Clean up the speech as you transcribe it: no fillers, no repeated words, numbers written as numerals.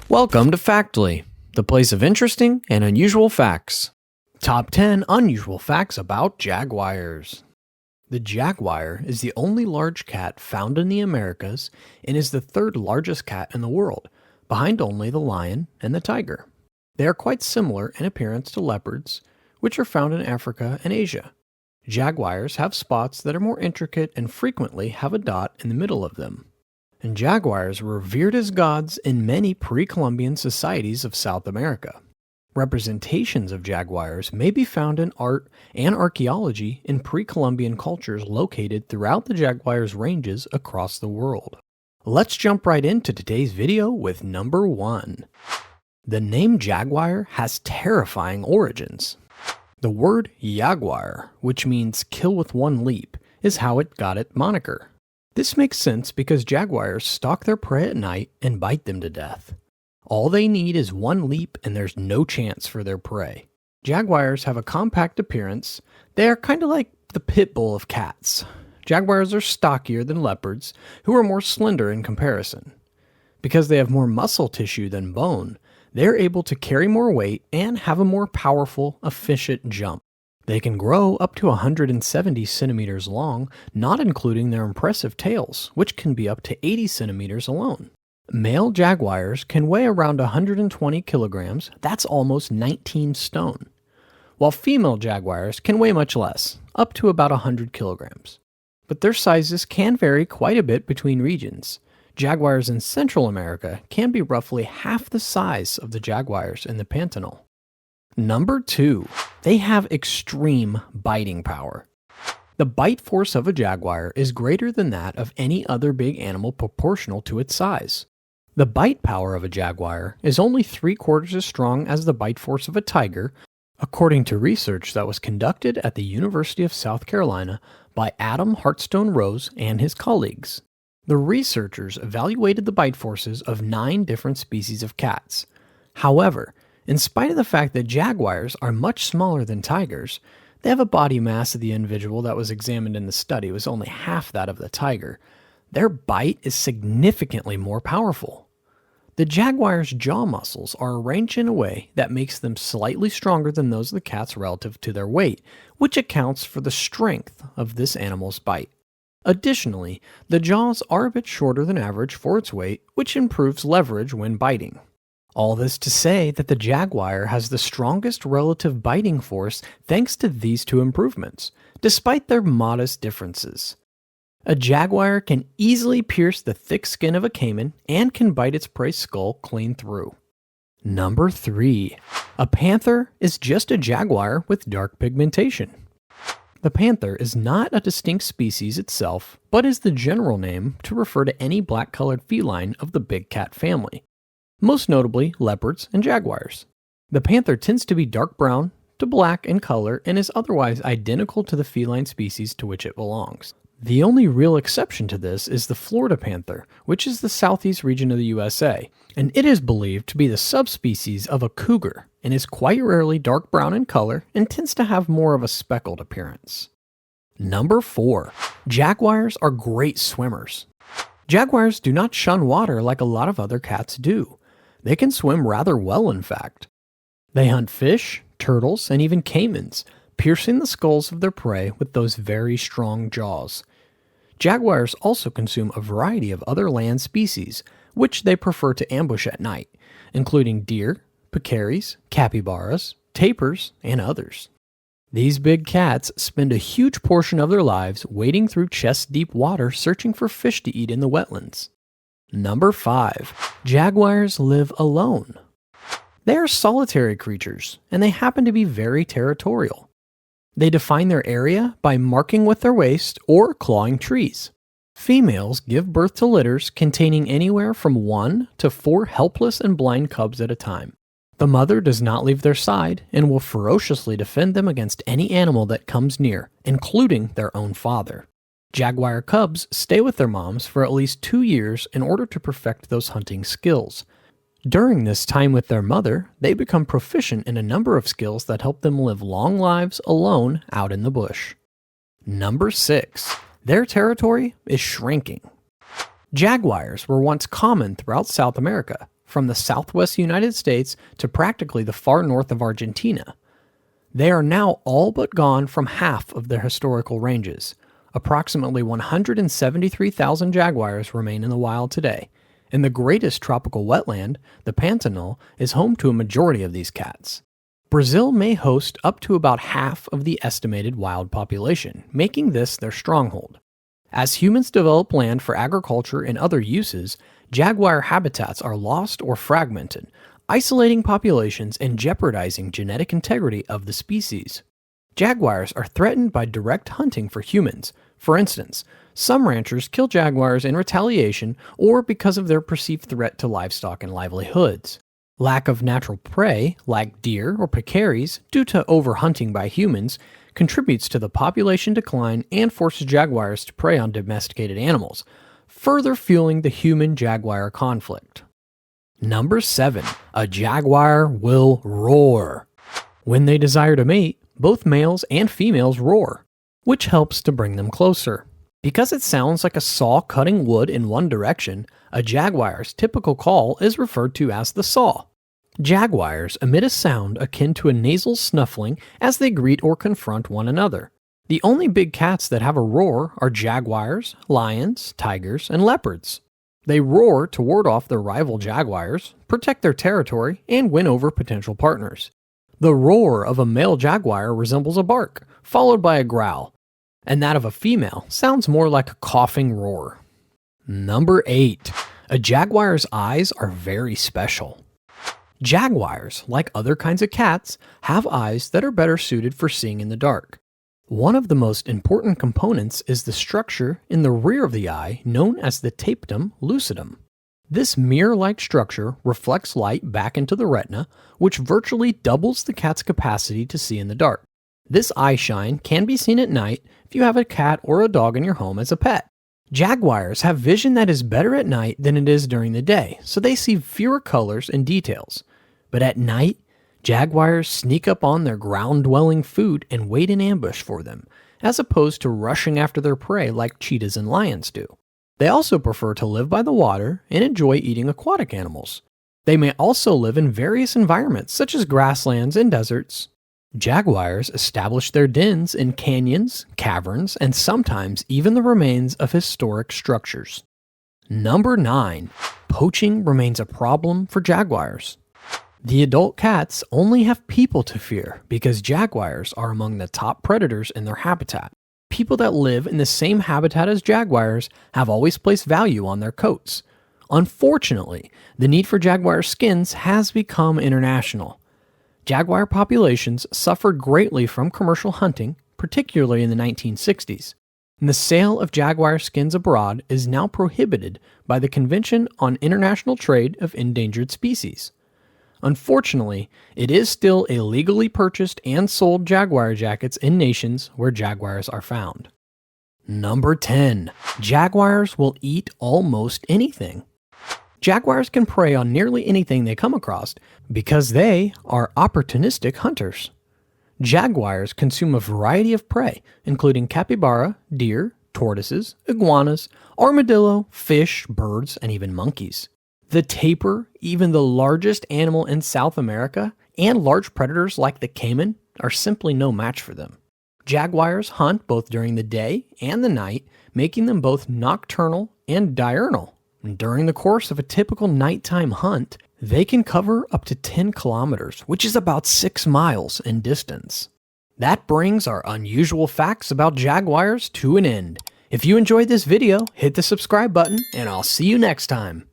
Welcome to Factly, the place of interesting and unusual facts. Top 10 unusual facts about jaguars. The jaguar is the only large cat found in the Americas and is the third largest cat in the world, behind only the lion and the tiger. They are quite similar in appearance to leopards, which are found in Africa and Asia. Jaguars have spots that are more intricate and frequently have a dot in the middle of them. And jaguars were revered as gods in many pre-Columbian societies of South America. Representations of jaguars may be found in art and archaeology in pre-Columbian cultures located throughout the jaguar's ranges across the world. Let's jump right into today's video with number 1. The name jaguar has terrifying origins. The word jaguar, which means kill with one leap, is how it got its moniker. This makes sense because jaguars stalk their prey at night and bite them to death. All they need is one leap and there's no chance for their prey. Jaguars have a compact appearance. They are kind of like the pit bull of cats. Jaguars are stockier than leopards, who are more slender in comparison. Because they have more muscle tissue than bone, they are able to carry more weight and have a more powerful, efficient jump. They can grow up to 170 centimeters long, not including their impressive tails, which can be up to 80 centimeters alone. Male jaguars can weigh around 120 kilograms, that's almost 19 stone, while female jaguars can weigh much less, up to about 100 kilograms. But their sizes can vary quite a bit between regions. Jaguars in Central America can be roughly half the size of the jaguars in the Pantanal. Number 2. They have extreme biting power. The bite force of a jaguar is greater than that of any other big animal proportional to its size. The bite power of a jaguar is only 3/4 as strong as the bite force of a tiger, according to research that was conducted at the University of South Carolina by Adam Hartstone Rose and his colleagues. The researchers evaluated the bite forces of 9 different species of cats. However, in spite of the fact that jaguars are much smaller than tigers, they have a body mass of the individual that was examined in the study was only half that of the tiger. Their bite is significantly more powerful. The jaguar's jaw muscles are arranged in a way that makes them slightly stronger than those of the cats relative to their weight, which accounts for the strength of this animal's bite. Additionally, the jaws are a bit shorter than average for its weight, which improves leverage when biting. All this to say that the jaguar has the strongest relative biting force thanks to these 2 improvements, despite their modest differences. A jaguar can easily pierce the thick skin of a caiman and can bite its prey's skull clean through. Number 3. A panther is just a jaguar with dark pigmentation. The panther is not a distinct species itself, but is the general name to refer to any black-colored feline of the big cat family, most notably leopards and jaguars. The panther tends to be dark brown to black in color and is otherwise identical to the feline species to which it belongs. The only real exception to this is the Florida panther, which is the southeast region of the USA, and it is believed to be the subspecies of a cougar and is quite rarely dark brown in color and tends to have more of a speckled appearance. Number 4. Jaguars are great swimmers. Jaguars do not shun water like a lot of other cats do. They can swim rather well, in fact. They hunt fish, turtles, and even caimans, piercing the skulls of their prey with those very strong jaws. Jaguars also consume a variety of other land species, which they prefer to ambush at night, including deer, peccaries, capybaras, tapirs, and others. These big cats spend a huge portion of their lives wading through chest-deep water searching for fish to eat in the wetlands. Number 5. Jaguars live alone. They are solitary creatures, and they happen to be very territorial. They define their area by marking with their waist or clawing trees. Females give birth to litters containing anywhere from 1 to 4 helpless and blind cubs at a time. The mother does not leave their side and will ferociously defend them against any animal that comes near, including their own father. Jaguar cubs stay with their moms for at least 2 years in order to perfect those hunting skills. During this time with their mother, they become proficient in a number of skills that help them live long lives alone out in the bush. Number 6. Their territory is shrinking. Jaguars were once common throughout South America, from the southwest United States to practically the far north of Argentina. They are now all but gone from half of their historical ranges. Approximately 173,000 jaguars remain in the wild today, and the greatest tropical wetland, the Pantanal, is home to a majority of these cats. Brazil may host up to about half of the estimated wild population, making this their stronghold. As humans develop land for agriculture and other uses, jaguar habitats are lost or fragmented, isolating populations and jeopardizing genetic integrity of the species. Jaguars are threatened by direct hunting for humans. For instance, some ranchers kill jaguars in retaliation or because of their perceived threat to livestock and livelihoods. Lack of natural prey, like deer or peccaries, due to overhunting by humans, contributes to the population decline and forces jaguars to prey on domesticated animals, further fueling the human-jaguar conflict. Number 7. A jaguar will roar. When they desire to mate, both males and females roar, which helps to bring them closer. Because it sounds like a saw cutting wood in one direction, a jaguar's typical call is referred to as the saw. Jaguars emit a sound akin to a nasal snuffling as they greet or confront one another. The only big cats that have a roar are jaguars, lions, tigers, and leopards. They roar to ward off their rival jaguars, protect their territory, and win over potential partners. The roar of a male jaguar resembles a bark, followed by a growl, and that of a female sounds more like a coughing roar. Number 8. A jaguar's eyes are very special. Jaguars, like other kinds of cats, have eyes that are better suited for seeing in the dark. One of the most important components is the structure in the rear of the eye known as the tapetum lucidum. This mirror-like structure reflects light back into the retina, which virtually doubles the cat's capacity to see in the dark. This eye shine can be seen at night if you have a cat or a dog in your home as a pet. Jaguars have vision that is better at night than it is during the day, so they see fewer colors and details. But at night, jaguars sneak up on their ground-dwelling food and wait in ambush for them, as opposed to rushing after their prey like cheetahs and lions do. They also prefer to live by the water and enjoy eating aquatic animals. They may also live in various environments, such as grasslands and deserts. Jaguars establish their dens in canyons, caverns, and sometimes even the remains of historic structures. Number 9. Poaching remains a problem for jaguars. The adult cats only have people to fear because jaguars are among the top predators in their habitat. People that live in the same habitat as jaguars have always placed value on their coats. Unfortunately, the need for jaguar skins has become international. Jaguar populations suffered greatly from commercial hunting, particularly in the 1960s. And the sale of jaguar skins abroad is now prohibited by the Convention on International Trade of Endangered Species. Unfortunately, it is still illegally purchased and sold jaguar jackets in nations where jaguars are found. Number 10. Jaguars will eat almost anything. Jaguars can prey on nearly anything they come across because they are opportunistic hunters. Jaguars consume a variety of prey, including capybara, deer, tortoises, iguanas, armadillo, fish, birds, and even monkeys. The tapir, even the largest animal in South America, and large predators like the caiman are simply no match for them. Jaguars hunt both during the day and the night, making them both nocturnal and diurnal. During the course of a typical nighttime hunt, they can cover up to 10 kilometers, which is about 6 miles in distance. That brings our unusual facts about jaguars to an end. If you enjoyed this video, hit the subscribe button, and I'll see you next time.